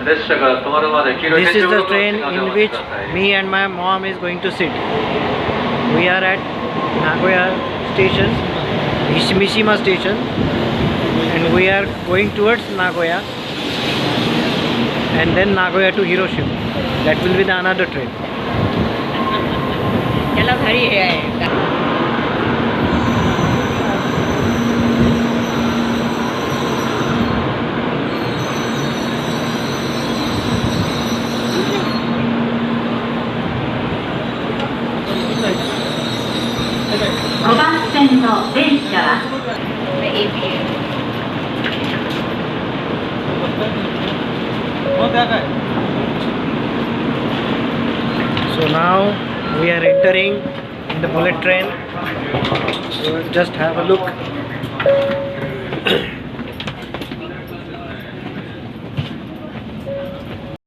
This is the train in which me and my mom is going to sit. We are at Nagoya station, Mishima station, and we are going towards Nagoya, and then Nagoya to Hiroshima. That will be the another train. So now we are entering in the bullet train. So just have a look.